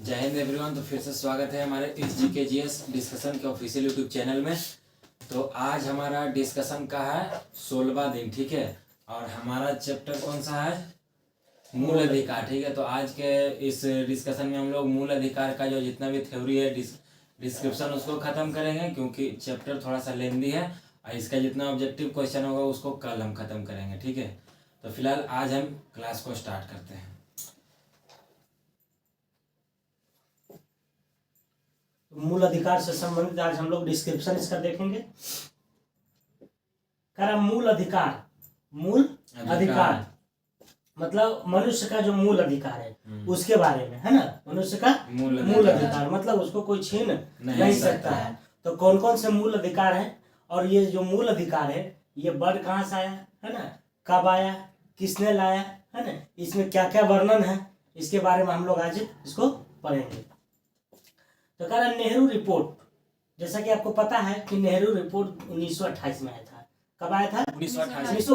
जय हिंद एवरीवन। तो फिर से स्वागत है हमारे इस GKGS डिस्कशन के ऑफिशियल यूट्यूब चैनल में। तो आज हमारा डिस्कशन का है 16वां दिन, ठीक है। और हमारा चैप्टर कौन सा है? मूल अधिकार, ठीक है। तो आज के इस डिस्कशन में हम लोग मूल अधिकार का जो जितना भी थ्योरी है डिस्क्रिप्शन उसको खत्म करेंगे, क्योंकि चैप्टर थोड़ा सा लेंदी है और इसका जितना ऑब्जेक्टिव क्वेश्चन होगा उसको कल हम खत्म करेंगे, ठीक है। तो फिलहाल आज हम क्लास को स्टार्ट करते हैं। मूल अधिकार से संबंधित आज हम लोग डिस्क्रिप्शन इसका देखेंगे। मूल अधिकार मतलब मनुष्य का जो मूल अधिकार है उसके बारे में, है ना। मनुष्य का मूल अधिकार मतलब उसको कोई छीन नहीं सकता है। तो कौन कौन से मूल अधिकार हैं और ये जो मूल अधिकार है ये वर्ड कहाँ से आया, है ना, कब आया, किसने लाया, है ना, इसमें क्या क्या वर्णन है, इसके बारे में हम लोग आज इसको पढ़ेंगे। तो कह रहा नेहरू रिपोर्ट, जैसा कि आपको पता है कि नेहरू रिपोर्ट 1928 में आया था। कब आया था? 1928।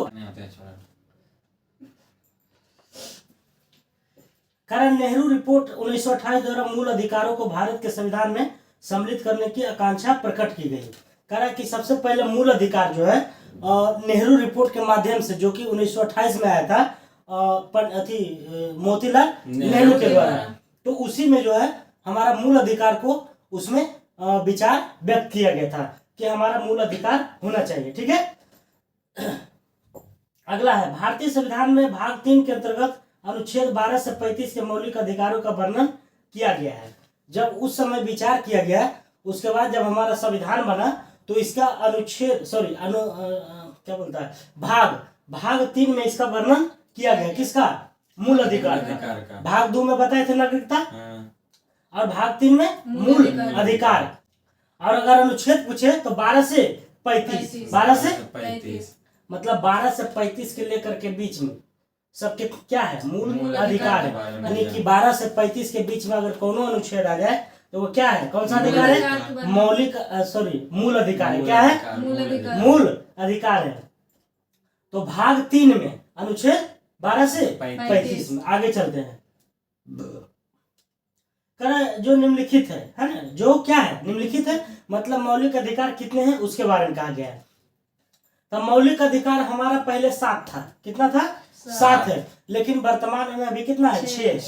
कारण नेहरू रिपोर्ट 1928 द्वारा मूल अधिकारों को भारत के संविधान में सम्मिलित करने की आकांक्षा प्रकट की गई। कह कि सबसे पहले मूल अधिकार जो है नेहरू रिपोर्ट के माध्यम से, जो कि 1928 में आया था मोतीलाल नेहरू के द्वारा, तो उसी में जो है हमारा मूल अधिकार को उसमें विचार व्यक्त किया गया था कि हमारा मूल अधिकार होना चाहिए, ठीक है। अगला है भारतीय संविधान में भाग 3 के अंतर्गत अनुच्छेद 12 से 35 के मौलिक अधिकारों का वर्णन किया गया है। जब उस समय विचार किया गया, उसके बाद जब हमारा संविधान बना तो इसका अनुच्छेद क्या बोलता है, भाग 3 में इसका वर्णन किया गया। किसका? मूल अधिकार का। भाग 2 में बताए थे नागरिकता और भाग 3 में मूल अधिकार। और अगर अनुच्छेद पूछे तो 12 से 35 मतलब 12 से 35 के लेकर के बीच में सबके क्या है? मूल अधिकार है। यानी कि 12 से 35 के बीच में अगर कोनो अनुच्छेद आ जाए तो वो क्या है? कौन सा अधिकार है? मूल अधिकार है। क्या है? मूल अधिकार है। तो भाग 3 में अनुच्छेद 12 से 35 में आगे चलते हैं। जो निम्नलिखित है ना, जो क्या है? निम्नलिखित है मतलब मौलिक अधिकार कितने हैं उसके बारे में कहा गया है। तो मौलिक अधिकार हमारा पहले 7 था। कितना था? 7 है। लेकिन वर्तमान में अभी कितना है? 6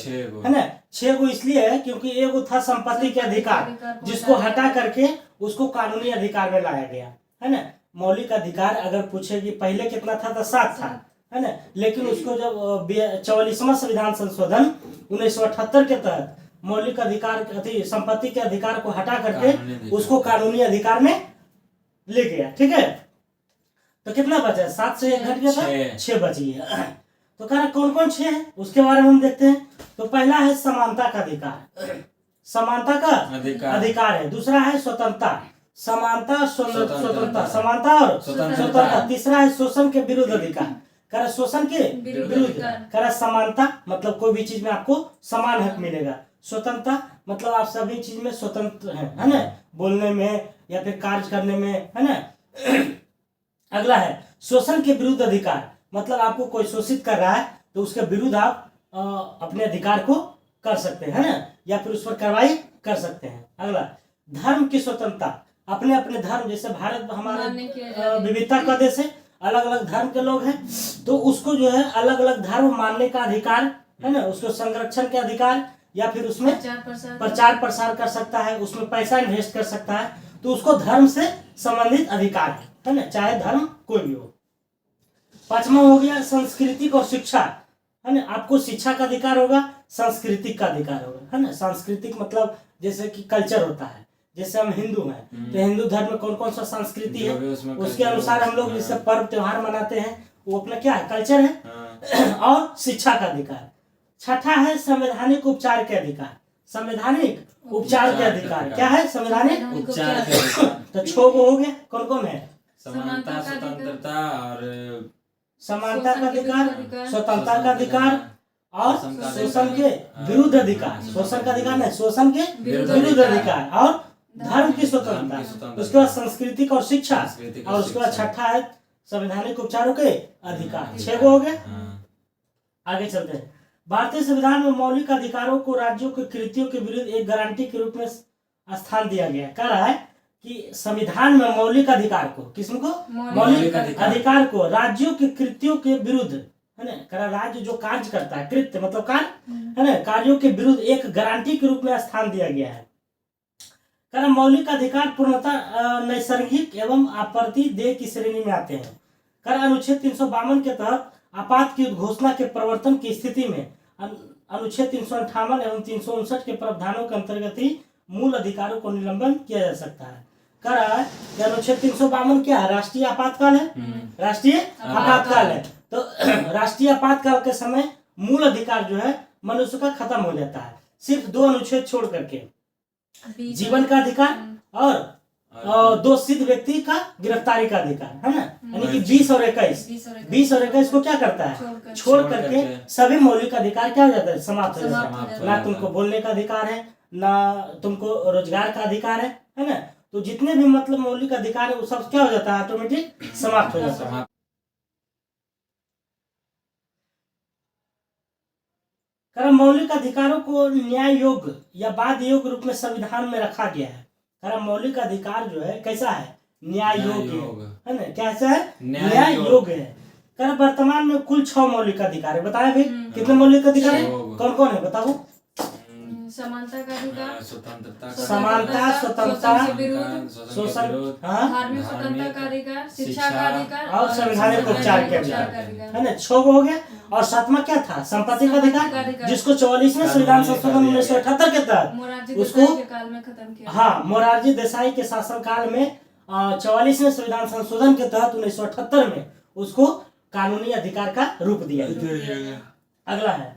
है ना। 6 को इसलिए है क्योंकि एगो था संपत्ति के अधिकार, जिसको हटा करके उसको कानूनी अधिकार में लाया गया, है ना। मौलिक अधिकार अगर पूछे कि पहले कितना था तो 7 था, है ना। लेकिन उसको जब 44वां संविधान संशोधन 1978 के तहत मौलिक अधिकार संपत्ति के अधिकार को हटा करके उसको कानूनी अधिकार में ले गया, ठीक है। तो कितना बचा? 7 से 1 घट गया था, 6 बची है। तो कह रहा कौन कौन 6 है उसके बारे में हम देखते हैं। तो पहला है समानता का अधिकार, समानता का अधिकार है। दूसरा है स्वतंत्रता, समानता और स्वतंत्रता। तीसरा है शोषण के विरुद्ध अधिकार, कह शोषण के विरुद्ध, कह समानता मतलब कोई भी चीज में आपको समान हक मिलेगा। स्वतंत्रता मतलब आप सभी चीज में स्वतंत्र हैं, है ना, बोलने में या फिर कार्य करने में, है ना। अगला है शोषण के विरुद्ध अधिकार, मतलब आपको कोई शोषित कर रहा है तो उसके विरुद्ध आप अपने अधिकार को कर सकते हैं, है ना, या फिर उस पर कार्रवाई कर सकते हैं। अगला धर्म की स्वतंत्रता, अपने अपने धर्म, जैसे भारत हमारा विविधता का देश है, अलग अलग धर्म के लोग हैं, तो उसको जो है अलग अलग धर्म मानने का अधिकार, है ना, उसको संरक्षण के अधिकार, या फिर उसमें प्रचार प्रसार कर सकता है, उसमें पैसा इन्वेस्ट कर सकता है, तो उसको धर्म से संबंधित अधिकार है ना, चाहे धर्म कोई भी हो। 5वां हो गया सांस्कृतिक और शिक्षा, है ना, आपको शिक्षा का अधिकार होगा, सांस्कृतिक का अधिकार होगा, है ना। सांस्कृतिक मतलब जैसे कि कल्चर होता है, जैसे हम हिंदू हैं तो हिंदू धर्म में कौन कौन सा संस्कृति है उसके अनुसार हम लोग जैसे पर्व त्योहार मनाते हैं, वो अपना क्या है? कल्चर है। और शिक्षा का अधिकार। 6ठा है संवैधानिक उपचार के अधिकार, संवैधानिक उपचार के अधिकार। क्या है? संवैधानिक उपचार के अधिकार। तो 6 को हो गया। कौन कौन है? समानता, स्वतंत्रता और समानता का अधिकार, स्वतंत्रता का अधिकार और शोषण के विरुद्ध अधिकार। शोषण का अधिकार नहीं, शोषण के विरुद्ध अधिकार और धर्म की स्वतंत्रता। उसके बाद सांस्कृतिक और शिक्षा, और उसके बाद 6ठा है संवैधानिक उपचारों के अधिकार। 6 को हो गया। आगे चलते हैं। भारतीय संविधान में मौलिक अधिकारों को राज्यों के कृतियों के विरुद्ध एक गारंटी के रूप में स्थान दिया गया है। कह रहा है कि संविधान में मौलिक अधिकार को, किसको, मौलिक अधिकार को राज्यों के कृत्यों के विरुद्ध, है ना, कह रहा राज्य जो कार्य करता है, कृत्य मतलब कार्य, है ना, कार्यों के विरुद्ध एक गारंटी के रूप में स्थान दिया गया है। कह रहा मौलिक अधिकार पूर्णतः नैसर्गिक एवं आपर्तिदेय की श्रेणी में आते हैं। कह रहा अनुच्छेद 352 के तहत आपात की घोषणा के प्रवर्तन की स्थिति में अनुच्छेद 358 एवं 359 के प्रावधानों के अंतर्गत ही मूल अधिकारों को निलंबन किया जा सकता है। कह रहा है कि अनुच्छेद 352 क्या है, राष्ट्रीय आपातकाल है, राष्ट्रीय आपातकाल है। तो राष्ट्रीय आपातकाल के समय मूल अधिकार जो है मनुष्य का खत्म हो जाता है, सिर्फ 2 अनुच्छेद छोड़ करके, जीवन का अधिकार और 2 सिद्ध व्यक्ति का गिरफ्तारी का अधिकार, है ना, यानी कि 20 और 21 को क्या करता है, छोड़ करके सभी मौलिक अधिकार क्या हो जाता है, समाप्त हो जाता है। ना तुमको बोलने का अधिकार है, ना तुमको रोजगार का अधिकार है ना, तो जितने भी मतलब मौलिक अधिकार है वो सब क्या हो जाता है, ऑटोमेटिक समाप्त हो जाता है। कारण मौलिक अधिकारों को न्याय योग्य या बाध्य योग्य रूप में संविधान में रखा गया है। कारण मौलिक अधिकार जो है कैसा है, न्याय योग्य है ना, कैसा है, न्याय योग्य है। कारण वर्तमान में कुल 6 मौलिक अधिकार है। बताया भाई कितने मौलिक अधिकार है, कौन कौन है बताओ। समानता का अधिकार, समानता, स्वतंत्रता, शोषण, धार्मिक स्वतंत्रता का अधिकार, शिक्षा का अधिकार और संवैधानिक उपचार के अधिकार, है ना, 6 हो गया। और 7वां क्या था, संपत्ति का अधिकार, जिसको 44वें संविधान संशोधन 1978 के तहत उसको काल में खत्म किया। हाँ, मोरारजी देसाई के शासन काल में 44वें संविधान संशोधन के तहत 1978 में उसको कानूनी अधिकार का रूप दिया। अगला है,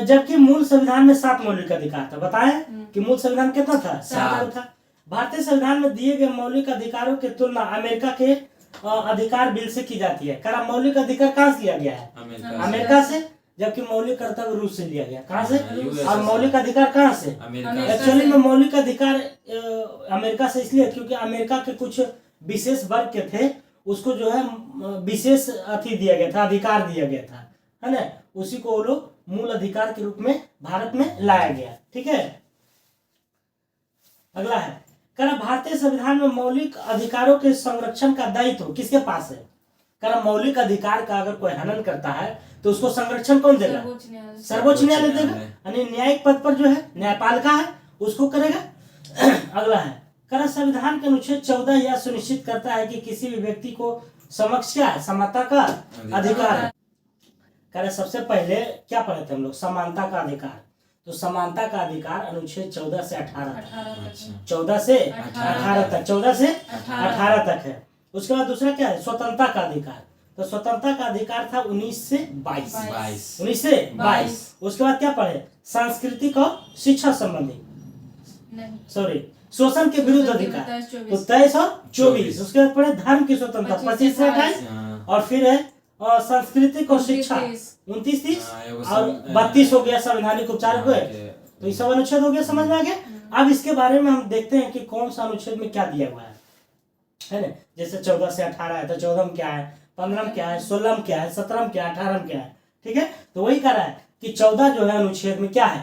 जबकि मूल संविधान में 7 मौलिक अधिकार था। बताएं कि मूल संविधान कितना था, 7 था। भारतीय संविधान में दिए गए मौलिक अधिकारों की तुलना अमेरिका के अधिकार बिल से की जाती है। कारण मौलिक अधिकार कहाँ से लिया गया है, अमेरिका से, जबकि मौलिक कर्तव्य रूस से लिया गया। कहाँ से, और मौलिक अधिकार कहाँ से, एक्चुअली में मौलिक अधिकार अमेरिका से इसलिए क्योंकि अमेरिका के कुछ विशेष वर्ग के थे, उसको जो है विशेष अति दिया गया था, अधिकार दिया गया था, है ना, उसी को वो लोग मूल अधिकार के रूप में भारत में लाया गया। ठीक है, अगला है, कारण भारतीय संविधान में मौलिक अधिकारों के संरक्षण का दायित्व किसके पास है। कारण मौलिक अधिकार का अगर कोई हनन करता है तो उसको संरक्षण कौन देगा, सर्वोच्च न्यायालय देगा, यानी न्यायिक पद पर जो है न्यायपालिका है उसको करेगा। अगला है, कारण संविधान के अनुच्छेद 14 यह सुनिश्चित करता है कि किसी भी व्यक्ति को समक्ष क्या है, समानता का अधिकार है। कारण सबसे पहले क्या पढ़े थे हम लोग, समानता का अधिकार। तो समानता का अधिकार अनुच्छेद 14 से 18 14 से 18 तक, 14 से 18 तक है। उसके बाद दूसरा क्या है, स्वतंत्रता का अधिकार। तो स्वतंत्रता का अधिकार था 19 से 22। 19 से 22। उसके बाद क्या पढ़े, सांस्कृतिक और शिक्षा संबंधी, सॉरी, शोषण के विरुद्ध अधिकार, तो 23 और 24। उसके बाद पढ़े धर्म की स्वतंत्रता 25 से 28, और फिर है सांस्कृतिक और शिक्षा 29, 30 और 32 हो गया संवैधानिक उपचार हुए। तो ये सब अनुच्छेद हो गया, समझ में आ गया। अब इसके बारे में हम देखते हैं कि कौन सा अनुच्छेद में क्या दिया हुआ है ना। जैसे 14 से 18 है तो 14 में क्या है, 15 में क्या है, 16 में क्या है, 17 में क्या है, 18 में क्या है। ठीक है, तो वही कह रहा है कि 14 जो है अनुच्छेद में क्या है,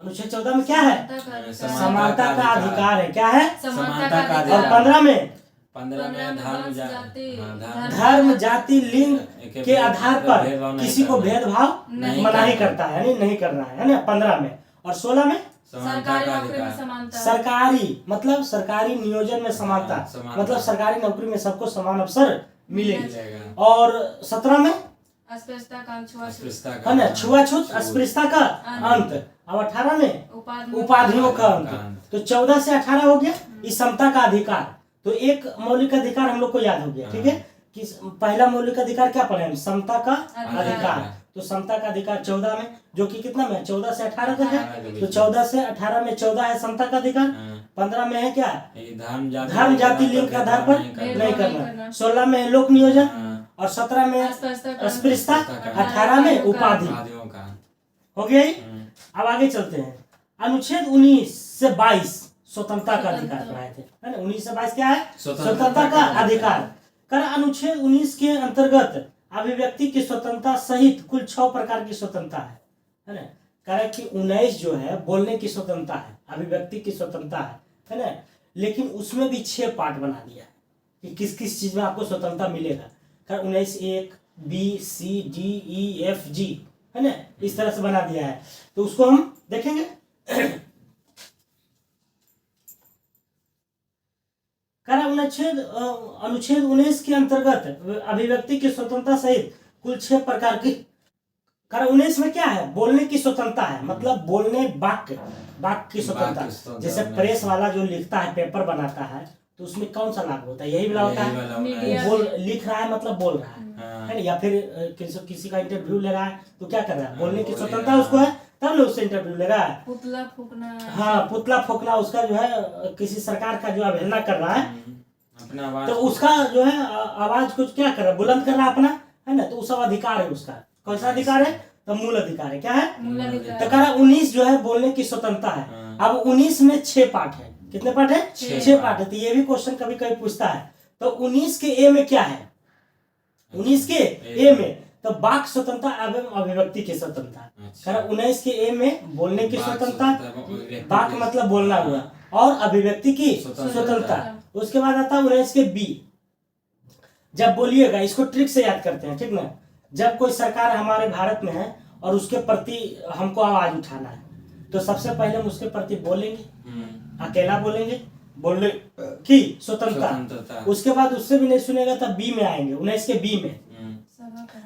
अनुच्छेद 14 में क्या है, समानता का अधिकार है। क्या है, समानता का और 15 में 15 में धर्म, जाति, लिंग के आधार पर किसी को भेदभाव मनाही करता है, यानी नहीं करना है ना, 15 में। और 16 में सरकारी नौकरी में समानता, सरकारी मतलब सरकारी नियोजन में समानता, मतलब सरकारी नौकरी में सबको समान अवसर मिलेगा। और 17 में है ना, छुआछूत अस्पृश्यता का अंत। और 18 में उपाधियों का अंत। तो 14 से 18 हो गया इस समता का अधिकार। तो एक मौलिक अधिकार हम लोग को याद हो गया। ठीक है, कि पहला मौलिक अधिकार क्या पढ़े हम, समता का अधिकार। तो समता का अधिकार 14 में, जो कि कितना में, 14 से 18 तक है। तो 14 से 18 में 14 है समता का अधिकार। 15 में है क्या, धर्म, जाति, लिंग के आधार पर नहीं करना। 16 में है लोक नियोजन, और 17 में अस्पृश्यता, 18 में उपाधि। हो गया ही। अब आगे चलते हैं, अनुच्छेद 19 से 22 स्वतंत्रता का अधिकार पढ़ाए थे, है ना। 19 से 22 क्या है, स्वतंत्रता का अधिकार। कर अनुच्छेद 19 के अंतर्गत अभिव्यक्ति की स्वतंत्रता सहित कुल 6 प्रकार की स्वतंत्रता है ना। कह रहा है कि 19 जो है बोलने की स्वतंत्रता है, अभिव्यक्ति की स्वतंत्रता है ना, लेकिन उसमें भी 6 पार्ट बना दिया है कि किस किस चीज में आपको स्वतंत्रता मिलेगा। 19 1 B C D E F G है ना, इस तरह से बना दिया है। तो उसको हम देखेंगे। अनुच्छेद 19 के अंतर्गत अभिव्यक्ति की स्वतंत्रता सहित कुल 6 प्रकार की। 19 में क्या है, बोलने की स्वतंत्रता है, मतलब बोलने वाक्य की स्वतंत्रता। जैसे प्रेस वाला जो लिखता है, पेपर बनाता है, तो उसमें कौन सा लागू होता है, यही वाला होता है। बोल लिख रहा है मतलब बोल रहा है ना, या फिर किसी का इंटरव्यू ले रहा है तो क्या कर रहा है, बोलने की स्वतंत्रता उसको है, तब ना उससे इंटरव्यू ले रहा है। पुतला फूकना, हाँ पुतला फूकना, उसका जो है किसी सरकार का जो अवहेलना कर रहा है अपना आवाज, तो उसका जो है आवाज को क्या कर रहा है, बुलंद कर रहा है अपना, है ना। तो उसका अधिकार है, उसका कौन सा अधिकार है, तो मूल अधिकार है। क्या है, मूल अधिकार। तो कह रहा 19 जो है बोलने की स्वतंत्रता है। अब 19 में 6 पार्ट है। कितने पार्ट है, 6 पार्ट है। तो ये भी क्वेश्चन कभी कभी पूछता है। तो 19 के ए में क्या है, 19 के ए में तो वाक स्वतंत्रता एवं अभिव्यक्ति की स्वतंत्रता। 19 के ए में बोलने की स्वतंत्रता, वाक मतलब बोलना हुआ, और अभिव्यक्ति की स्वतंत्रता। उसके बाद आता है 19 के बी। जब बोलिएगा, इसको ट्रिक से याद करते हैं, ठीक ना। जब कोई सरकार हमारे भारत में है और उसके प्रति हमको आवाज उठाना है, तो सबसे पहले हम उसके प्रति बोलेंगे, अकेला बोलेंगे, बोलने की स्वतंत्रता। उसके बाद उससे भी नहीं सुनेगा तब बी में आएंगे, 19 के बी में,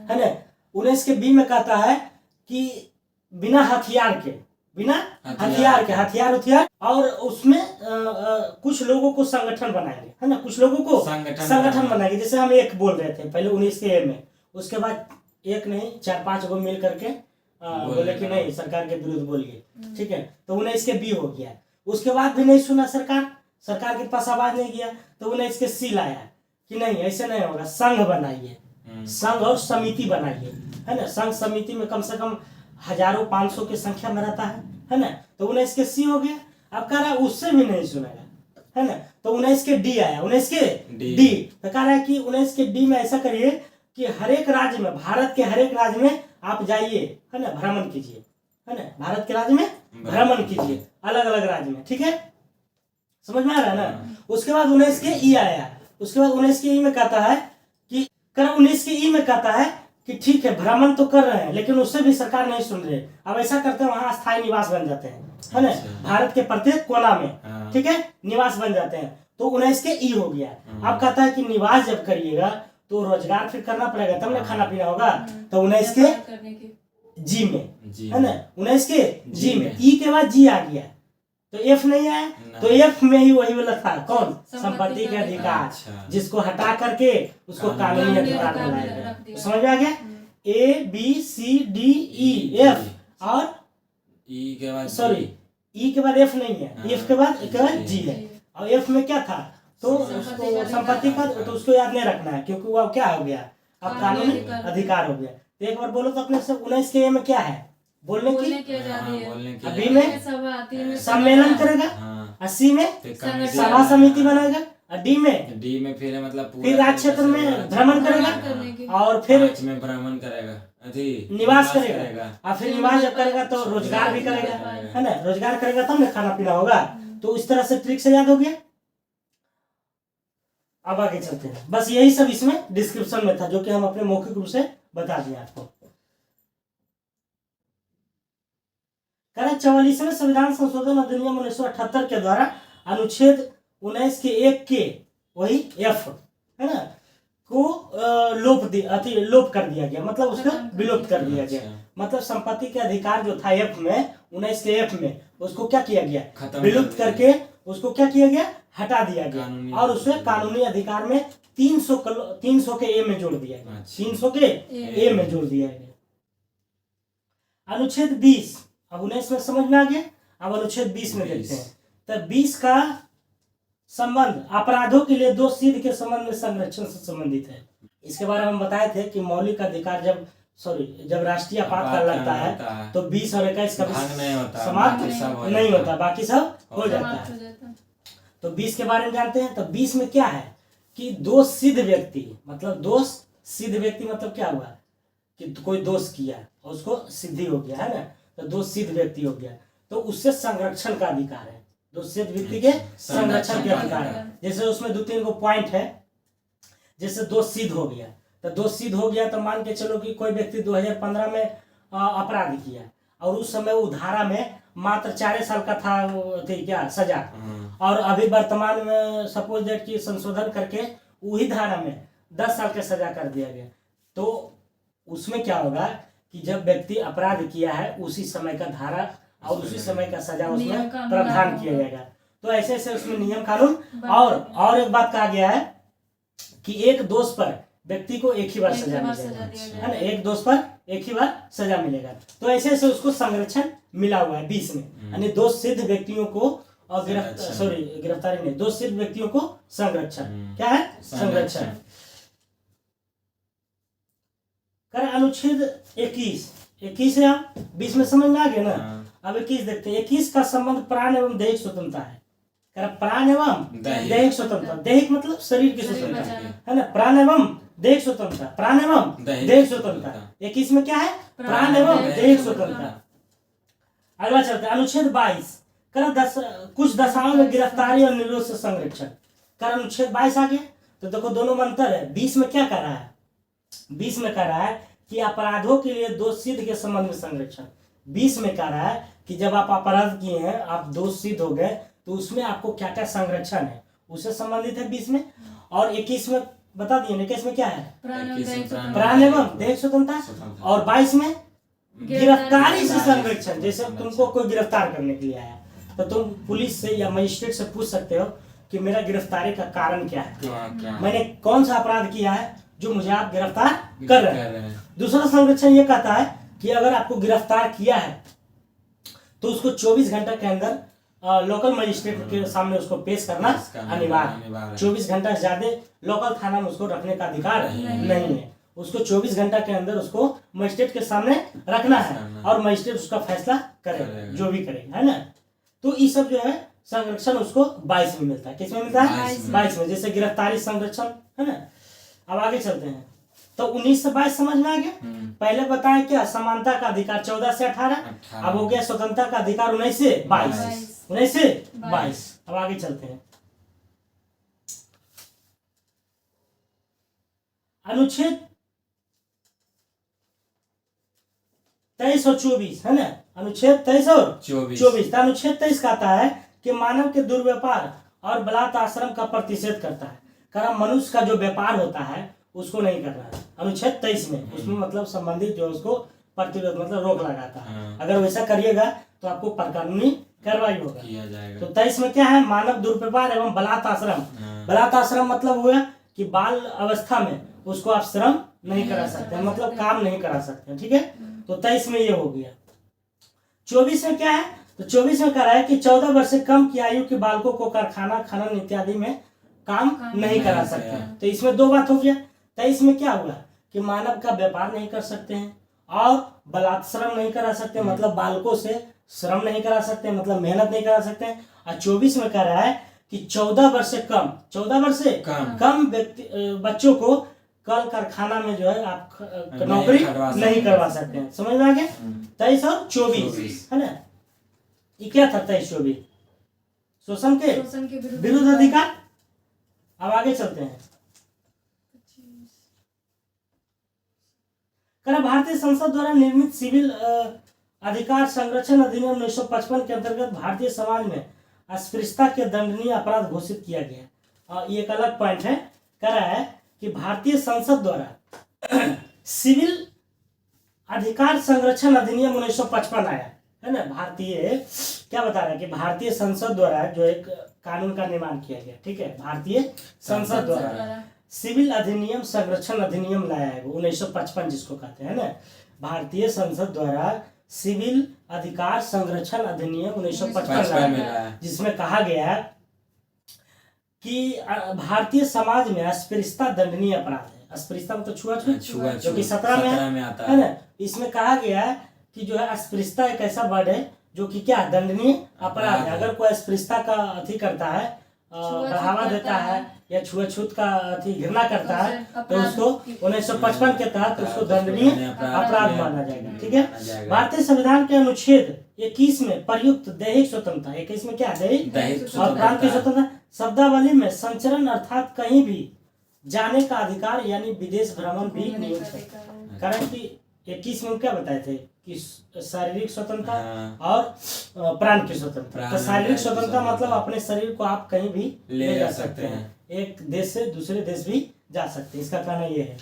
है ना। 19 के बी में कहता है कि बिना हथियार के, हथियार, और उसमें कुछ लोगों को संगठन बनाएंगे, है ना, कुछ लोगों को संगठन बनाएंगे। जैसे हम एक बोल रहे थे पहले 19 के ए में, उसके बाद एक नहीं 4-5 को मिल करके बोले कि नहीं सरकार के विरुद्ध बोलिए, ठीक है, तो 19 के बी हो गया। उसके बाद भी नहीं सुना सरकार के पास आवाज नहीं गया, तो 19 के सी लाया कि नहीं ऐसे नहीं होगा, संघ बनाइए, संघ और समिति बनाइए, है ना। संघ समिति में कम से कम हजारों 500 की संख्या में रहता है ना। तो 19 के सी हो गया। अब कह रहा है उससे भी नहीं सुनेगा, है ना, तो 19 के डी आया, 19 के डी। तो कह रहा है कि 19 के डी में ऐसा करिए कि हर एक राज्य में, भारत के हर एक राज्य में आप जाइए, है ना, भ्रमण कीजिए, है ना, भारत के राज्य में भ्रमण कीजिए, अलग अलग राज्य में, ठीक है, समझ में आ रहा है ना। उसके बाद 19 के ई आया। उसके बाद 19 के ई में कहता है कि 19 के ई में कहता है कि ठीक है भ्रमण तो कर रहे हैं, लेकिन उससे भी सरकार नहीं सुन रही। अब ऐसा करते हैं, वहां स्थायी निवास बन जाते हैं, है ना, भारत के प्रत्येक कोना में, ठीक है, निवास बन जाते हैं। तो 19 के ई हो गया। अब कहता है कि निवास जब करिएगा तो रोजगार फिर करना पड़ेगा, तब ना खाना पीना होगा। तो 19 के जी में, है ना, 19 के जी में। ई के बाद जी आ गया, तो एफ नहीं आया, तो एफ में ही वही वाला था, कौन, संपत्ति के अधिकार, जिसको हटा करके उसको कानूनी अधिकार बनाया। समझ में आ गया। A B C D E F, और ई के बाद सॉरी ई के बाद एफ नहीं है, एफ के बाद जी है। और एफ में क्या था, तो संपत्ति का, तो उसको याद नहीं रखना है, क्योंकि वो क्या हो गया, अब कानूनी अधिकार हो गया। तो एक बार बोलो तो अपने से 19 के ए में क्या है, बोलने की आजादी है। बी में सम्मेलन करेगा, 80 में सभा समिति बनाएगा, और डी में फिर मतलब फिर राज्य क्षेत्र में भ्रमण करेगा, और फिर में भ्रमण करेगा, निवास करेगा, और फिर निवास जब करेगा तो रोजगार भी करेगा, है ना, रोजगार करेगा तब ना खाना पीना होगा। तो इस तरह से ट्रिक से याद हो गया। अब आगे चलते हैं, बस यही सब इसमें डिस्क्रिप्शन में था, जो कि हम अपने मौखिक रूप से बता दिए आपको। 44वें संविधान संशोधन अधिनियम 1978 के द्वारा अनुच्छेद 19 के 1 के वही एफ, है ना, को लोप कर दिया गया, मतलब उसका विलुप्त कर दिया गया। मतलब संपत्ति के अधिकार जो था एफ में, 19 के एफ में, उसको क्या किया गया, विलुप्त करके उसको क्या किया गया, हटा दिया गया, और उसे कानूनी अधिकार में 300 के ए में जोड़ दिया गया, 300 के ए में जोड़ दिया गया। अनुच्छेद 20, अब 19 में समझ में आ गया। अब अनुच्छेद 20 में देखते हैं। तो 20 का संबंध अपराधों के लिए दोषसिद्ध के संबंध में संरक्षण से संबंधित है। इसके बारे में हम बताए थे कि मौलिक अधिकार जब राष्ट्रीय आपातकाल लगता है तो 20 और 21 का समाप्त नहीं होता, बाकी सब हो जाता है। तो 20 के बारे में जानते हैं। तो 20 में क्या है कि दोष सिद्ध व्यक्ति, मतलब दोष सिद्ध व्यक्ति मतलब क्या हुआ कि कोई दोष किया और उसको सिद्धि हो गया, है ना, तो दोष सिद्ध व्यक्ति हो गया, तो उससे संरक्षण का अधिकार है, दोष सिद्ध व्यक्ति के संरक्षण के अधिकार है। जैसे उसमें 2-3 पॉइंट है, जैसे दोष सिद्ध हो गया, तो दोष सिद्ध हो गया तो मान के चलो कि कोई व्यक्ति 2015 में अपराध किया और उस समय वो धारा में मात्र 4 साल का था, थी क्या सजा, और अभी वर्तमान में सपोज दैट कि संशोधन करके वही धारा में 10 साल का सजा कर दिया गया, तो उसमें क्या होगा कि जब व्यक्ति अपराध किया है उसी समय का धारा और उसी समय का सजा उसमें प्रावधान किया जाएगा। तो ऐसे ऐसे उसमें नियम कानून, और एक बात कहा गया है कि एक दोष पर व्यक्ति को एक ही बार सजा मिलेगा, है ना, एक दोष पर एक ही बार सजा मिलेगा। तो ऐसे ऐसे उसको संरक्षण मिला हुआ है 20 में, यानी दोष सिद्ध व्यक्तियों को और गिरफ्तारी नहीं, दोष सिद्ध व्यक्तियों को संरक्षण, क्या है संरक्षण। कर अनुच्छेद 21 है, आप 20 में समझ में आ गया ना। अब 21 देखते हैं। 21 का संबंध प्राण एवं दैहिक स्वतंत्रता है। कर प्राण एवं दैहिक स्वतंत्रता, दैहिक मतलब शरीर की स्वतंत्रता, है ना, प्राण एवं दैहिक स्वतंत्रता, प्राण एवं दैहिक स्वतंत्रता। 21 में क्या है, प्राण एवं दैहिक स्वतंत्रता। अगला चलते हैं अनुच्छेद 22 कर कुछ दशाओं में गिरफ्तारी और निरोध से संरक्षण। कर अनुच्छेद 22 आ गया, तो देखो दोनों में अंतर है। 20 में क्या कर रहा है, 20 में कह रहा है कि अपराधों के लिए दोष सिद्ध के संबंध में संरक्षण। 20 में कह रहा है कि जब आप अपराध किए हैं, आप दोष सिद्ध हो गए, तो उसमें आपको क्या क्या संरक्षण है उससे संबंधित है 20 में। और 21 में बता दिए, 21 में क्या है, प्राण एवं दैहिक स्वतंत्रता, और 22 में गिरफ्तारी से संरक्षण। जैसे तुमको कोई गिरफ्तार करने के लिए आया, तो तुम पुलिस से या मजिस्ट्रेट से पूछ सकते हो कि मेरा गिरफ्तारी का कारण क्या है, मैंने कौन सा अपराध किया है जो मुझे आप गिरफ्तार कर रहे हैं। दूसरा संरक्षण ये कहता है कि अगर आपको गिरफ्तार किया है तो उसको 24 घंटे के अंदर लोकल मजिस्ट्रेट के सामने उसको पेश करना अनिवार्य। 24 घंटा से ज्यादा लोकल थाना में उसको रखने का अधिकार नहीं है। उसको 24 घंटा के अंदर उसको मजिस्ट्रेट के सामने रखना है और मजिस्ट्रेट उसका फैसला करेगा, जो भी करेगा, है ना। तो ये सब जो है संरक्षण उसको 22 में मिलता है। किसमें मिलता है, 22 में। जैसे गिरफ्तारी संरक्षण, है ना। अब आगे चलते हैं। तो 19 से 22 समझ में आ गया। पहले बताया क्या, समानता का अधिकार 14 से 18, अब हो गया स्वतंत्रता का अधिकार 19 से 22। अब आगे चलते हैं। अनुच्छेद 23 और 24, है ना, अनुच्छेद 23 और 24। अनुच्छेद 23 कहता है कि मानव के दुर्व्यापार और बलात् आश्रम का प्रतिषेध करता है। कारण मनुष्य का जो व्यापार होता है उसको नहीं करना है अनुच्छेद 23 में। उसमें मतलब संबंधित जो उसको प्रतिरोध मतलब रोक लगाता है। अगर वैसा करिएगा तो आपको कानूनी कार्रवाई होगा किया जाएगा। तो 23 में क्या है, मानव दुर्व्यवहार एवं बलात् आश्रम। बलात् आश्रम मतलब हुआ कि बाल अवस्था में उसको आप श्रम नहीं करा सकते, मतलब काम नहीं करा सकते, ठीक है। तो 23 में ये हो गया। 24 में क्या है, तो 24 में कह रहा है कि 14 वर्ष से कम की आयु के बालकों को कारखाना, खनन इत्यादि में काम नहीं करा सकते। तो इसमें दो बात हो गया। 23 में क्या हुआ कि मानव का व्यापार नहीं कर सकते हैं और बलात्श्रम नहीं करा सकते, मतलब बालकों से श्रम नहीं करा सकते, मतलब मेहनत नहीं करा सकते हैं। और 24 में कह रहा है कि 14 वर्ष से कम, 14 वर्ष से कम व्यक्ति बच्चों को कल कारखाना में जो है आप नौकरी नहीं करवा सकते हैं। समझ में आ गया। 23 और 24, है ना। ये क्या था 23-24, शोषण के विरुद्ध अधिकार। अब आगे चलते हैं। भारतीय संसद द्वारा निर्मित सिविल अधिकार संरक्षण अधिनियम 1955 के अंतर्गत भारतीय समाज में अस्पृश्यता के दंडनीय अपराध घोषित किया गया। ये एक अलग पॉइंट है। कह रहा है कि भारतीय संसद द्वारा सिविल अधिकार संरक्षण अधिनियम 1955 आया, है ना। भारतीय क्या बता रहा है कि भारतीय संसद द्वारा जो एक कानून का निर्माण किया गया, ठीक है। भारतीय संसद द्वारा सिविल अधिनियम संरक्षण अधिनियम लाया है, 1955 जिसको कहते हैं ना। भारतीय संसद द्वारा सिविल अधिकार संरक्षण अधिनियम 1955 लाया, जिसमें कहा गया कि भारतीय समाज में अस्पृश्यता दंडनीय अपराध है। अस्पृश्यता मतलब छुआछूत, जो कि 17 में आता है ना। इसमें कहा गया कि जो है अस्पृश्यता एक ऐसा वर्ड है जो कि क्या दंडनीय अपराध है। अगर कोई अस्पृश्यता का अति करता है, बढ़ावा देता है या छुआछूत का घृणा करता है तो अपराध उसको 1955 के तहत उसको दंडनीय अपराध माना जाएगा। ठीक है। भारतीय संविधान के अनुच्छेद 21 में प्रयुक्त दैहिक स्वतंत्रता, 21 में क्या है, दैहिक और प्रांत की स्वतंत्रता, शब्दावली में संचरण अर्थात कहीं भी जाने का अधिकार यानी विदेश भ्रमण भी नहीं हो सकता। कारण कि 21 में क्या बताए थे कि शारीरिक स्वतंत्रता और प्राण की स्वतंत्रता। तो शारीरिक स्वतंत्रता मतलब अपने शरीर को आप कहीं भी ले जा सकते हैं, एक देश से दूसरे देश भी जा सकते हैं, इसका कहना यह है।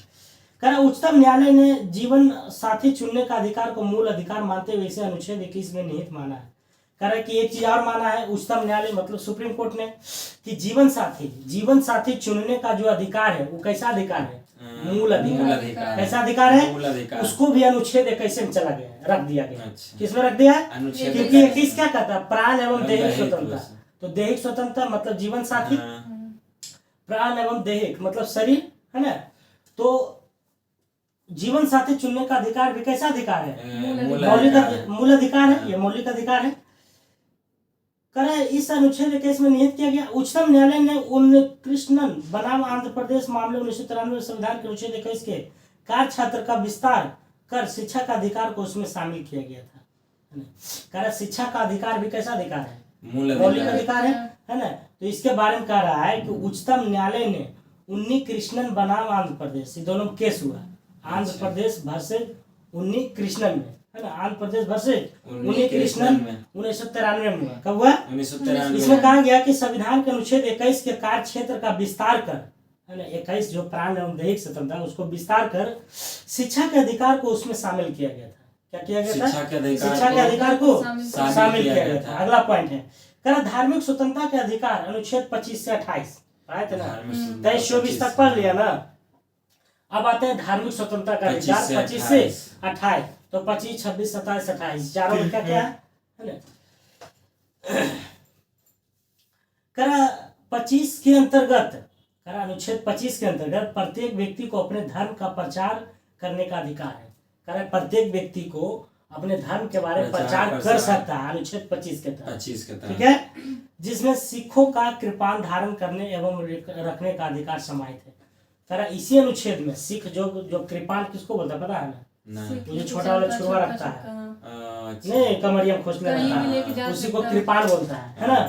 कारण उच्चतम न्यायालय ने जीवन साथी चुनने का अधिकार को मूल अधिकार मानते हुए इसे अनुच्छेद 21 में निहित माना है। कारण कि एक चीज और माना है उच्चतम न्यायालय मतलब सुप्रीम कोर्ट ने कि जीवन साथी चुनने का जो अधिकार है वो कैसा अधिकार है, मूल अधिकार। कैसा अधिकार है, उसको भी अनुच्छेद 21 में चला गया है, रख दिया गया। किसमें रख दिया है, क्योंकि 21 क्या कहता है, प्राण एवं दैहिक स्वतंत्रता। तो दैहिक स्वतंत्रता मतलब जीवन साथी, प्राण एवं दैहिक मतलब शरीर, है ना। तो जीवन साथी चुनने का अधिकार भी कैसा अधिकार है, मूल अधिकार है, ये मौलिक अधिकार है। करे इस अनुच्छेद 21 में निहित किया गया। उच्चतम न्यायालय ने उन्कृष्णन बनाम आंध्र प्रदेश मामले 1993 संविधान के अनुच्छेद 21 के कार्य क्षेत्र का विस्तार कर शिक्षा का अधिकार को उसमें शामिल किया गया था। करे शिक्षा का अधिकार भी कैसा अधिकार है, मौलिक अधिकार है ना। तो इसके बारे में कह रहा है कि उच्चतम न्यायालय ने उन्नीकृष्णन बनाम आंध्र प्रदेश, ये दोनों केस हुआ, आंध्र प्रदेश वर्सेस उन्नीकृष्णन में, है ना। आंध्र प्रदेश वर्सेस उन्नीकृष्णन 1993 में हुआ। कब हुआ, 1993। इसमें कहा गया कि संविधान के अनुच्छेद 21 के कार्य क्षेत्र का विस्तार कर, है ना, 21 जो प्राण एवं दैहिक स्वतंत्रता उसको विस्तार कर शिक्षा के अधिकार को उसमें शामिल किया गया था। क्या किया गया था, शिक्षा के अधिकार को शामिल किया गया था। अगला पॉइंट है कहना धार्मिक स्वतंत्रता के अधिकार, अनुच्छेद 25 से 28 आए थे ना, 23-24 तक पढ़ लिया ना। अब आते हैं धार्मिक स्वतंत्रता का अधिकार 25 से 28। तो 25, 26, 27, 28 चारों का क्या है ना। करा 25 के अंतर्गत, करा अनुच्छेद 25 के अंतर्गत प्रत्येक व्यक्ति को अपने धर्म का प्रचार करने का अधिकार है। करा प्रत्येक व्यक्ति को अपने धर्म के बारे में प्रचार कर सकता है, अनुच्छेद 25 के तहत। ठीक है, जिसमें सिखों का कृपान धारण करने एवं रखने का अधिकार समाहित है। करा इसी अनुच्छेद में सिख जो कृपान किसको बोलता है पता है ना, मुझे छोटा वाला छुआ रखता है नहीं, कमरिया खोज में रखता है, उसी को कृपान बोलता है ना।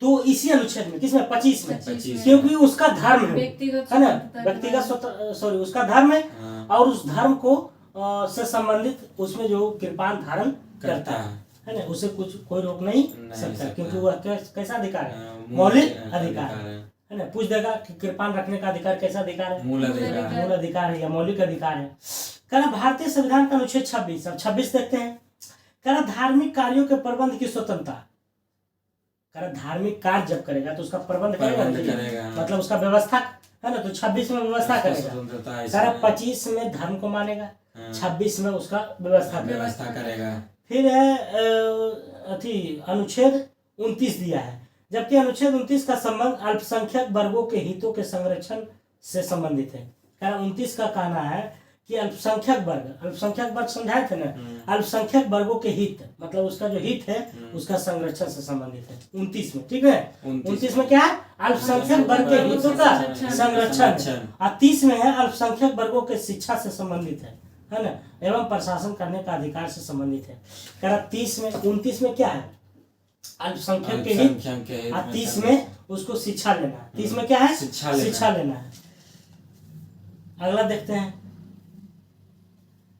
तो इसी अनुच्छेद में किसमें, 25 में, क्योंकि उसका धर्म है ना, व्यक्तिगत सॉरी उसका धर्म है और उस धर्म को से संबंधित उसमें जो कृपान धारण करता है ना, उसे कुछ कोई रोक नहीं सकता, क्योंकि वह कैसा अधिकार है, मौलिक अधिकार है ना। पूछ देगा कि कृपान रखने का अधिकार कैसा अधिकार है, मूल अधिकार है या मौलिक अधिकार है। कहना भारतीय संविधान का अनुच्छेद 26, अब 26 देखते हैं। कहना धार्मिक कार्यों के प्रबंध की स्वतंत्रता। कहना धार्मिक कार्य जब करेगा तो उसका प्रबंध करेगा, मतलब उसका व्यवस्था है ना। तो 26 में व्यवस्था करेगा। कहना 25 में धर्म को मानेगा, 26 में उसका व्यवस्था करेगा। फिर है अनुच्छेद 29 दिया है, जबकि अनुच्छेद 29 का संबंध अल्पसंख्यक वर्गों के हितों के संरक्षण से संबंधित है। कारण 29 का कहना है कि अल्पसंख्यक वर्ग समझाए थे ना, अल्पसंख्यक वर्गों के हित मतलब उसका जो हित है उसका संरक्षण से संबंधित है 29 में। ठीक है, 29 में क्या है, अल्पसंख्यक वर्ग के हितों का संरक्षण। और 30 में है अल्पसंख्यक वर्गों के शिक्षा से संबंधित है ना, एवं प्रशासन करने का अधिकार से संबंधित है। कारण 30 में 29 में क्या है, अल्पसंख्यक के हित, और 30 में उसको शिक्षा लेना है। 30 में क्या है, शिक्षा लेना है। अगला देखते हैं।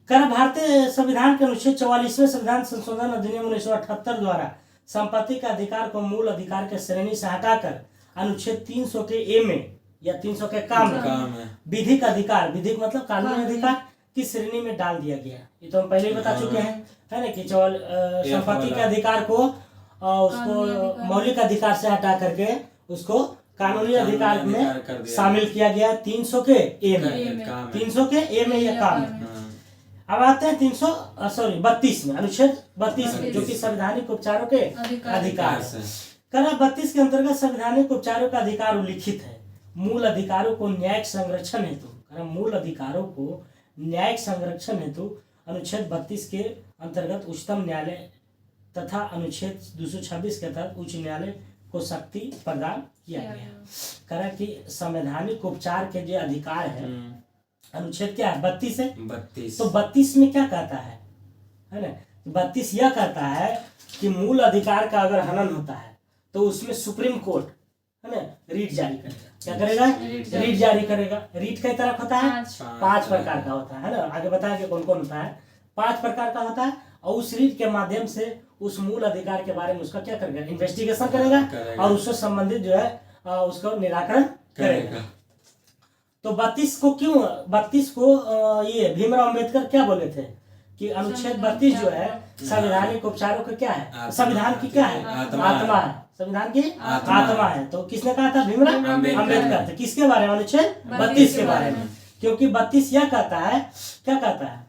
कर भारतीय संविधान के अनुच्छेद 44वें संविधान संशोधन अधिनियम 1978 द्वारा संपत्ति के अधिकार को मूल अधिकार के श्रेणी से हटाकर अनुच्छेद 300 के ए में या 300 के काम में विधिक अधिकार, विधिक मतलब कानूनी अधिकार की श्रेणी में डाल दिया गया। ये तो हम पहले ही बता चुके हैं, है ना, कि संपत्ति के अधिकार को उसको मौलिक अधिकार से हटा करके उसको कानूनी अधिकार में शामिल किया गया 300 के ए में, 300 के ए में यह काम है। अब आते हैं 32 में, अनुच्छेद 32 में, जो कि संवैधानिक उपचारों के अधिकार है। कलम 32 के अंतर्गत संवैधानिक उपचारों का अधिकार उल्लिखित है। मूल अधिकारों को न्यायिक संरक्षण हेतु, मूल अधिकारों को न्यायिक संरक्षण हेतु अनुच्छेद 32 के अंतर्गत उच्चतम न्यायालय तथा अनुच्छेद 226 के तहत उच्च न्यायालय को शक्ति प्रदान किया गया। कह रहा कि संवैधानिक उपचार के जो अधिकार है, अनुच्छेद क्या है 32 है। 32 तो 32 में क्या कहता है ना, 32 यह कहता है कि मूल अधिकार का अगर हनन होता है तो उसमें सुप्रीम कोर्ट है ना रीट जारी करेगा। क्या करेगा? रीट जारी करेगा। रीट कई तरह का होता है? 5 प्रकार का होता है ना। आगे बताएंगे कौन कौन होता है। 5 प्रकार का होता है और उस रीट के माध्यम से उस मूल अधिकार के बारे में उसका क्या करेगा? इन्वेस्टिगेशन करेगा और उससे संबंधित जो है उसका निराकरण करेगा। तो 32 को क्यों 32 को ये भीमराव अंबेडकर क्या बोले थे कि अनुच्छेद 32 जो है संवैधानिक उपचारों का क्या है? संविधान की क्या है? आत्मा है। संविधान की आत्मा है। तो किसने कहा था? भीमराव अंबेडकर। तो किसके बारे में? अनुच्छेद 32 के बारे में। क्योंकि 32 यह कहता है, क्या कहता है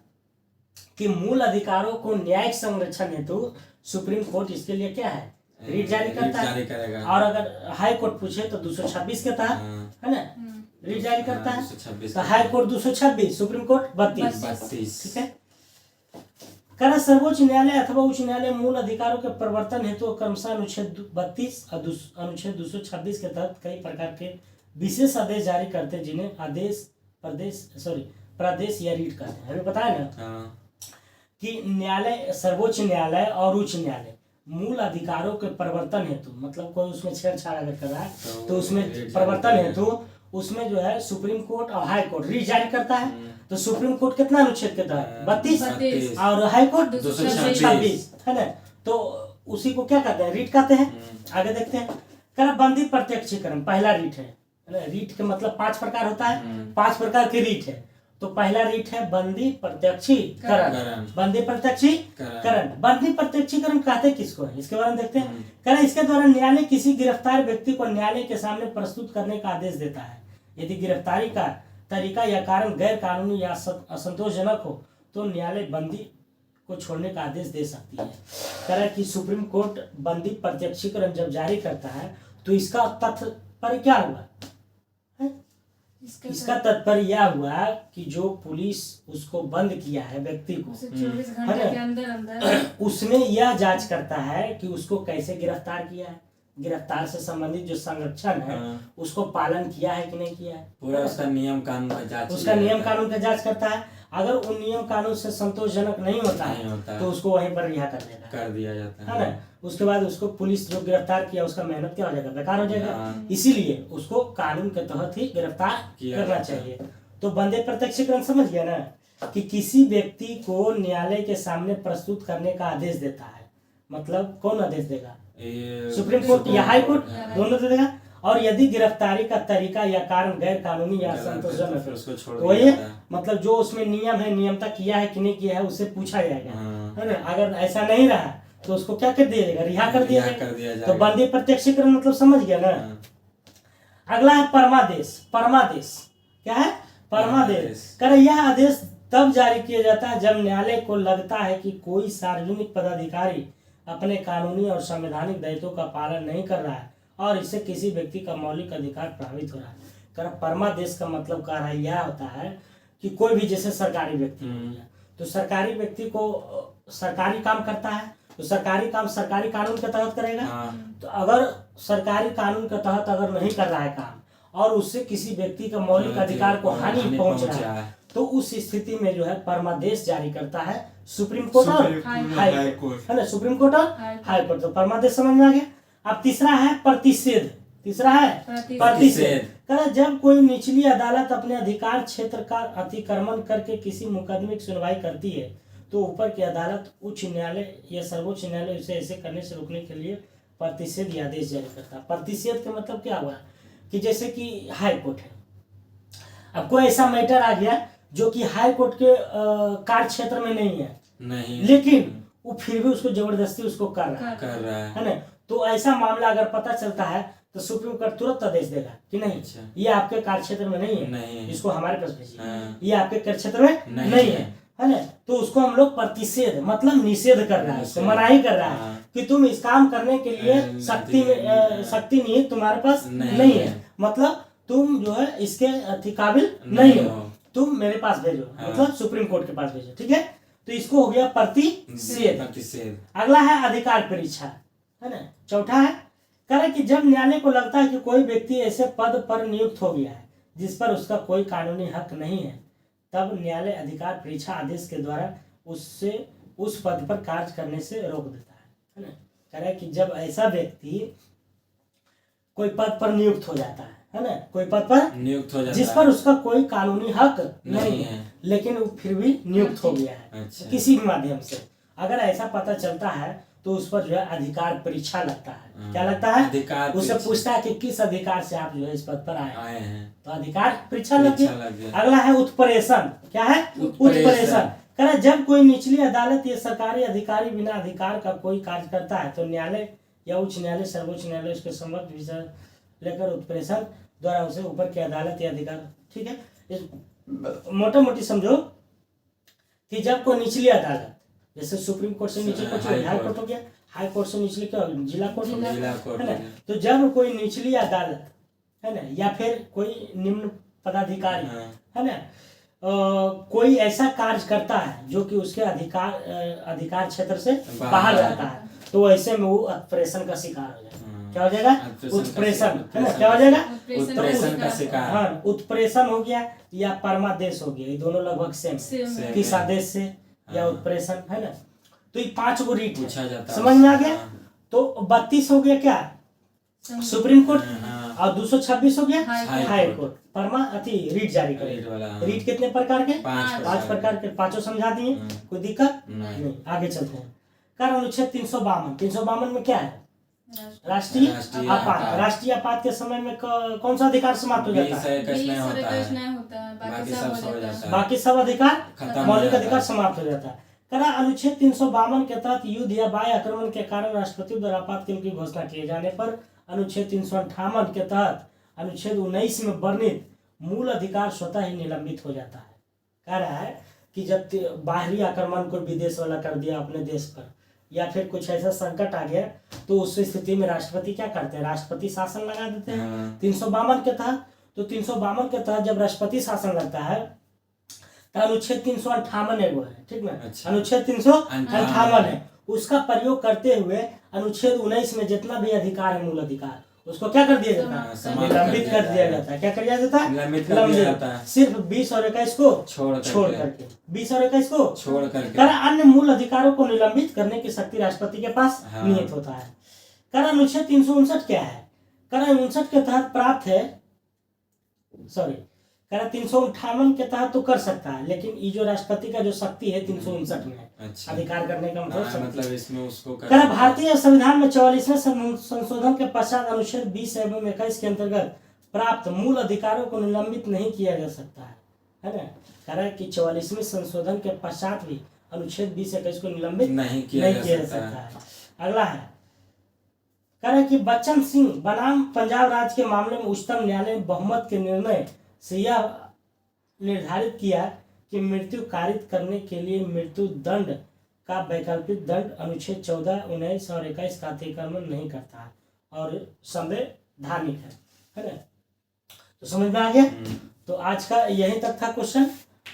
कि मूल अधिकारों को न्यायिक संरक्षण हेतु सुप्रीम कोर्ट इसके लिए क्या है? रीट जारी करता है। और अगर हाई कोर्ट पूछे तो 226 के तहत है ना रीट जारी करता है। तो हाई कोर्ट 226, सुप्रीम कोर्ट 32। ठीक है। कर सर्वोच्च न्यायालय अथवा उच्च न्यायालय मूल अधिकारों के प्रवर्तन हेतु क्रमशः अनुच्छेद 32 और अनुच्छेद 226 के तहत कई प्रकार के विशेष आदेश जारी करते हैं, जिन्हें प्रदेश या रीट कहते हैं। हमें पता है ना कि न्यायालय, सर्वोच्च न्यायालय और उच्च न्यायालय मूल अधिकारों के प्रवर्तन हेतु, मतलब कोई उसमें छेड़छाड़ अगर कर रहा है तो उसमें प्रवर्तन हेतु उसमें जो है सुप्रीम कोर्ट और हाई कोर्ट रीट जारी करता है। तो सुप्रीम कोर्ट कितना अनुच्छेद के तहत? 32 और हाई कोर्ट 226 है ना। तो उसी को क्या कहते हैं? रीट कहते हैं। आगे देखते हैं। कर बंदी प्रत्यक्षीकरण पहला रीट है ना। रीट के मतलब 5 प्रकार होता है, 5 प्रकार के रीट है। तो पहला रीट है बंदी प्रत्यक्षीकरण। बंदी प्रत्यक्षीकरण, बंदी प्रत्यक्षीकरण कहते किसको है? इसके बारे में देखते हैं। कह इसके द्वारा न्यायालय किसी गिरफ्तार व्यक्ति को न्यायालय के सामने प्रस्तुत करने का आदेश देता है। यदि गिरफ्तारी का तरीका या कारण गैर कानूनी या असंतोषजनक हो तो न्यायालय बंदी को छोड़ने का आदेश दे सकती है। कह रहा है कि सुप्रीम कोर्ट बंदी प्रत्यक्षीकरण जब जारी करता है तो इसका तात्पर्य क्या हुआ? इसका तात्पर्य यह हुआ कि जो पुलिस उसको बंद किया है व्यक्ति को 24 घंटे के अंदर उसमें यह जांच करता है कि उसको कैसे गिरफ्तार किया है, गिरफ्तार से संबंधित जो संरक्षण है उसको पालन किया है कि नहीं किया है, पूरा उसका नियम कानून का जांच, उसका नियम कानून का जांच करता है। अगर उन नियम कानून से संतोषजनक नहीं होता है तो उसको वहीं पर रिहा कर दिया जाता है ना। उसके बाद उसको पुलिस जो गिरफ्तार किया उसका मेहनत क्या हो जाएगा? बेकार हो जाएगा। इसीलिए उसको कानून के तहत ही गिरफ्तार करना चाहिए। तो बंदे प्रत्यक्षीकरण समझ गया ना कि किसी व्यक्ति को न्यायालय के सामने प्रस्तुत करने का आदेश देता है। मतलब कौन आदेश देगा? सुप्रीम कोर्ट या हाई कोर्ट, दोनों दे देगा। और यदि गिरफ्तारी का तरीका या कारण गैर कानूनी या संतोषजनक तो वही मतलब जो उसमें नियम है, नियमता किया है कि नहीं किया है उससे पूछा जाएगा है ना। अगर ऐसा नहीं रहा तो उसको क्या कर दिया जाएगा? रिहा कर दिया जाएगा। तो बंदी प्रत्यक्षीकरण मतलब समझ गया ना। अगला है परमादेश। परमादेश क्या है? परमादेश। कर यह आदेश तब जारी किया जाता है जब न्यायालय को लगता है कि कोई सार्वजनिक पदाधिकारी अपने कानूनी और संवैधानिक दायित्वों का पालन नहीं कर रहा है और इससे किसी व्यक्ति का मौलिक अधिकार प्रभावित हो रहा है। कर परमादेश का मतलब कह रहा है यह होता है कि कोई भी जैसे सरकारी व्यक्ति तो सरकारी व्यक्ति को सरकारी काम करता है तो सरकारी काम सरकारी कानून के तहत करेगा। तो अगर सरकारी कानून के तहत अगर नहीं कर रहा है काम और उससे किसी व्यक्ति का मौलिक अधिकार को हानि पहुंच रहा है तो उस स्थिति में जो है परमादेश जारी करता है सुप्रीम कोर्ट और हाई कोर्ट है ना। सुप्रीम कोर्ट और हाई कोर्ट। तो परमादेश समझ में आ गया। अब तीसरा है प्रतिषेध। तीसरा है प्रतिषेध। जब कोई निचली अदालत अपने अधिकार क्षेत्र का अतिक्रमण करके किसी मुकदमे की सुनवाई करती है तो ऊपर की अदालत उच्च न्यायालय या सर्वोच्च न्यायालय उसे ऐसे करने से रोकने के लिए प्रतिषेध आदेश जारी करता है। प्रतिषेध का मतलब क्या हुआ कि जैसे कि हाई कोर्ट है, अब कोई ऐसा मैटर आ गया जो कि हाई कोर्ट के कार्य क्षेत्र में नहीं है लेकिन वो फिर भी उसको जबरदस्ती उसको कर रहा है ना। तो ऐसा मामला अगर पता चलता है तो सुप्रीम कोर्ट तुरंत आदेश देगा कि नहीं ये आपके कार्य क्षेत्र में नहीं है, इसको हमारे पास भेजिए, ये आपके कार्य क्षेत्र में नहीं है ना। तो उसको हम लोग प्रतिषेध मतलब निषेध कर रहा है, तो मनाही कर रहा है कि तुम इस काम करने के लिए शक्ति नहीं तुम्हारे पास नहीं है, मतलब तुम जो है इसके काबिल नहीं हो, तुम मेरे पास भेजो, मतलब सुप्रीम कोर्ट के पास भेजो। ठीक है। तो इसको हो गया प्रतिषेध। अगला है अधिकार परीक्षा है ना। चौथा है कह रहा है कि जब न्यायालय को लगता है कि कोई व्यक्ति ऐसे पद पर नियुक्त हो गया है जिस पर उसका कोई कानूनी हक नहीं है, तब न्यायालय अधिकार परीक्षा आदेश के द्वारा उससे उस पद पर कार्य करने से रोक देता है ना। कह रहा है कि जब ऐसा व्यक्ति कोई पद पर नियुक्त हो जाता है ना, कोई पद पर नियुक्त हो जाता जिस पर उसका कोई कानूनी हक नहीं है, लेकिन वो फिर भी नियुक्त हो गया है अच्छा। किसी भी माध्यम से, अगर ऐसा पता चलता है तो उस पर जो है अधिकार परीक्षा लगता है। क्या लगता है? अधिकार उससे परीक्षा। पूछता है कि किस अधिकार से आप जो है इस पद पर आए हैं, तो अधिकार परीक्षा लग परीक्षा गया। लग गया। अगला है उत्प्रेषण। क्या है? उत्प्रेषण। कह रहा है जब कोई निचली अदालत या सरकारी अधिकारी बिना अधिकार का कोई कार्य करता है तो न्यायालय या उच्च न्यायालय, सर्वोच्च न्यायालय उसके समक्ष विचार लेकर उत्प्रेषण द्वारा उसे ऊपर की अदालत या अधिकार, ठीक है, मोटा मोटी समझो कि जब कोई निचली अदालत, जैसे सुप्रीम कोर्ट से नीचे कोर्ट, हाई कोर्ट हो गया, हाई कोर्ट से निचली क्या जिला कोर्ट हो गया, है ना। तो जब कोई निचली अदालत है ना, या फिर कोई निम्न पदाधिकारी है ना, कोई ऐसा कार्य करता है जो कि उसके अधिकार क्षेत्र से बाहर रहता है, तो ऐसे में वो उत्प्रेषण का शिकार हो जाएगा। क्या हो जाएगा? उत्प्रेषण, है ना। क्या हो जाएगा? उत्प्रेषण का शिकार। हाँ, उत्प्रेषण हो गया या परमादेश हो गया, ये दोनों लगभग सेम किस आदेश से या उत्प्रेषण, है ना। तो ये 5 गो रीट पूछा जाता है, समझ में आ गया। तो 32 हो गया क्या? सुप्रीम कोर्ट, और 226 हो गया हाई कोर्ट। परमा रीट जारी करेगा। रीट कितने प्रकार के? 5 प्रकार के, 5 समझा दिए, कोई दिक्कत नहीं। आगे चलते हैं। कर अनुच्छेद 352 में क्या है? राष्ट्रीय आपात। राष्ट्रीय आपात के समय में कौन सा अधिकार समाप्त हो जाता है? बाकी सब अधिकार, मौलिक अधिकार समाप्त हो जाता है। करा अनुच्छेद 352 के तहत युद्ध या बाह्य आक्रमण के कारण राष्ट्रपति द्वारा आपातकाल की घोषणा किए जाने पर अनुच्छेद 358 के तहत अनुच्छेद 19 में वर्णित मूल अधिकार स्वतः ही निलंबित हो जाता है। कह रहा है कि जब बाहरी आक्रमण को विदेश वाला कर दिया अपने देश पर, या फिर कुछ ऐसा संकट आ गया, तो उस स्थिति में राष्ट्रपति क्या करते हैं? राष्ट्रपति शासन लगा देते हैं 352 के तहत। तो 352 के तहत जब राष्ट्रपति शासन लगता है तो अनुच्छेद 358 है, ठीक ना। अच्छा। अनुच्छेद 358 है, उसका प्रयोग करते हुए अनुच्छेद 19 में जितना भी अधिकार है, मूल अधिकार, उसको क्या कर दिया जाता है? निलंबित कर दिया जाता है। क्या कर दिया जाता है? निलंबित कर दिया जाता है। सिर्फ 20 और 21 को छोड़ करके 20 और 21 को छोड़ करके अन्य मूल अधिकारों को निलंबित करने की शक्ति राष्ट्रपति के पास निहित होता है। कर अनुच्छेद 359 क्या है? कर 59 के तहत प्राप्त है, सॉरी, कर 358 के तहत तो कर सकता है, लेकिन ये जो राष्ट्रपति का जो शक्ति है 359 में अच्छा। अधिकार करने का मतलब इसमें उसको कर भारतीय संविधान में 44वें संशोधन के पश्चात अनुच्छेद 20 एवं 21 के अंतर्गत प्राप्त मूल अधिकारों को निलंबित नहीं किया जा सकता है ना। कह रहा है कि 44वें संशोधन के पश्चात भी अनुच्छेद 20-21 को निलंबित नहीं किया जा सकता है। अगला है, कह रहा है कि बच्चन सिंह बनाम पंजाब राज्य के मामले में उच्चतम न्यायालय ने बहुमत के निर्णय से यह निर्धारित किया कि मृत्यु कारित करने के लिए मृत्यु दंड का वैकल्पिक दंड अनुच्छेद 14, 19 और 21 का अतिक्रमण नहीं करता है और संवैधानिक है ना। तो समझ में आ गया। तो आज का यही तक था क्वेश्चन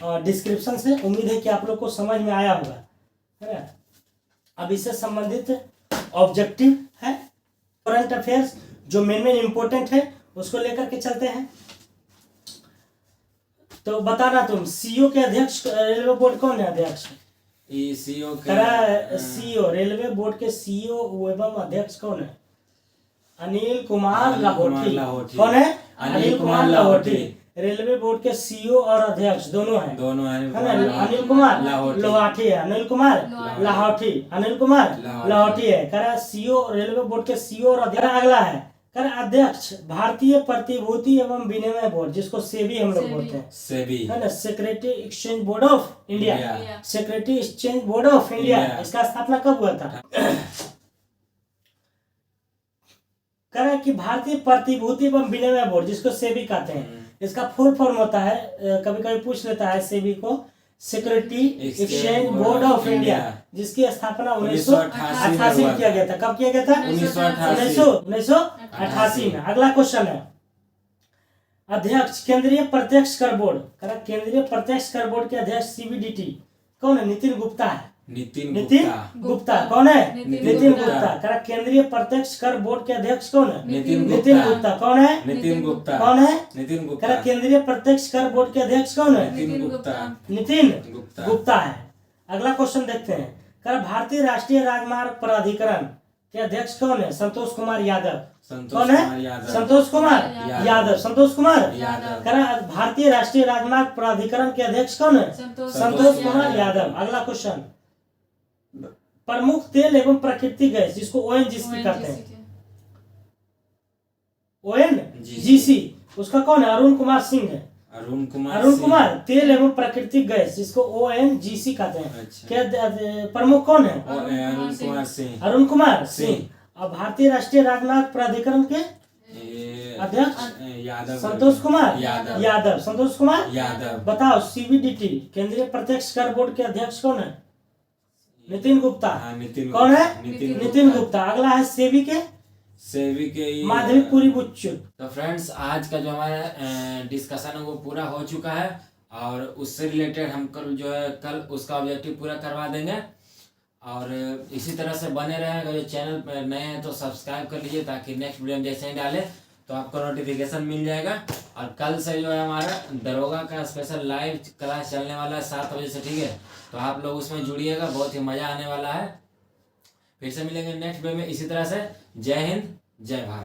और डिस्क्रिप्शन से। उम्मीद है कि आप लोग को समझ में आया होगा, है ना। अब इससे संबंधित ऑब्जेक्टिव है, करंट अफेयर्स जो मेन इम्पोर्टेंट है उसको लेकर के चलते हैं। तो बताना तुम, सीईओ के अध्यक्ष रेलवे बोर्ड कौन है? अध्यक्ष सीईओ सीईओ रेलवे बोर्ड के सीईओ एवं अध्यक्ष कौन है? अनिल कुमार लाहौटी। कौन है? अनिल कुमार लाहौटी। रेलवे बोर्ड के सीईओ और अध्यक्ष दोनों हैं। अनिल कुमार लाहौटी है, अनिल कुमार लाहौटी, अनिल कुमार लाहौटी है। करा सीईओ रेलवे बोर्ड के सीईओ और अध्यक्ष। अगला है कर अध्यक्ष भारतीय प्रतिभूति एवं विनिमय बोर्ड, जिसको सेबी हम लोग बोलते हैं, सेबी है ना, security exchange board of India. Security exchange board of India, इसका स्थापना कब हुआ था? करा कि भारतीय प्रतिभूति एवं विनिमय बोर्ड, जिसको सेबी कहते हैं, इसका फुल फॉर्म होता है, कभी कभी पूछ लेता है सेबी को, security exchange board of India, जिसकी स्थापना 1988 में किया गया था। कब किया गया था? 1988 में। अगला क्वेश्चन है, अध्यक्ष केंद्रीय प्रत्यक्ष कर बोर्ड। केंद्रीय प्रत्यक्ष कर बोर्ड के अध्यक्ष सीबीडीटी कौन है? नितिन गुप्ता है। नितिन नितिन गुप्ता। गुप्ता कौन है? नितिन नितिन गुप्ता। गुप्ता। कह रहा केंद्रीय प्रत्यक्ष कर बोर्ड के अध्यक्ष कौन है? नितिन नितिन गुप्ता। गुप्ता। कौन है? नितिन गुप्ता। कौन है? नितिन कह गुप्ता। रहा केंद्रीय प्रत्यक्ष कर बोर्ड के अध्यक्ष कौन है? नितिन गुप्ता। नितिन गुप्ता। गुप्ता है। अगला क्वेश्चन देखते हैं। कह रहा भारतीय राष्ट्रीय राजमार्ग प्राधिकरण के अध्यक्ष कौन है? संतोष कुमार यादव। संतोष कौन कुमार है? यादव। संतोष कुमार यादव। यादव। संतोष कुमार यादव। कह रहा भारतीय राष्ट्रीय राजमार्ग प्राधिकरण के अध्यक्ष कौन है? संतोष कुमार यादव। अगला क्वेश्चन, प्रमुख तेल एवं प्राकृतिक गैस जिसको ओएनजीसी कहते हैं, ओएनजीसी, उसका कौन है? अरुण कुमार सिंह है। अरुण कुमार। अरुण सिंह। कुमार तेल एवं प्राकृतिक गैस जिसको ओएनजीसी कहते हैं, अच्छा। क्या प्रमुख कौन है? अरुण कुमार सिंह। अरुण कुमार सिंह। सिंह। और भारतीय राष्ट्रीय राजमार्ग प्राधिकरण के ये अध्यक्ष यादव। संतोष कुमार यादव। यादव। संतोष कुमार यादव। बताओ सीबीडीटी केंद्रीय प्रत्यक्ष कर बोर्ड के अध्यक्ष कौन है? नितिन गुप्ता। हाँ, नितिन कौन है? नितिन नितिन गुप्ता। अगला है सेबी के सेवी के माधवी पुरी बुच्चू। तो फ्रेंड्स, आज का जो हमारा डिस्कशन है वो पूरा हो चुका है, और उससे रिलेटेड हम कल जो है कल उसका ऑब्जेक्टिव पूरा करवा देंगे। और इसी तरह से बने रहें। अगर जो चैनल पर नए हैं तो सब्सक्राइब कर लीजिए, ताकि नेक्स्ट वीडियो हम जैसे ही डालें तो आपको नोटिफिकेशन मिल जाएगा। और कल से जो है हमारा दरोगा का स्पेशल लाइव क्लास चलने वाला है 7 बजे से, ठीक है? तो आप लोग उसमें जुड़िएगा, बहुत ही मज़ा आने वाला है। फिर से मिलेंगे नेक्स्ट वीडियो में इसी तरह से। जय हिंद, जय भारत।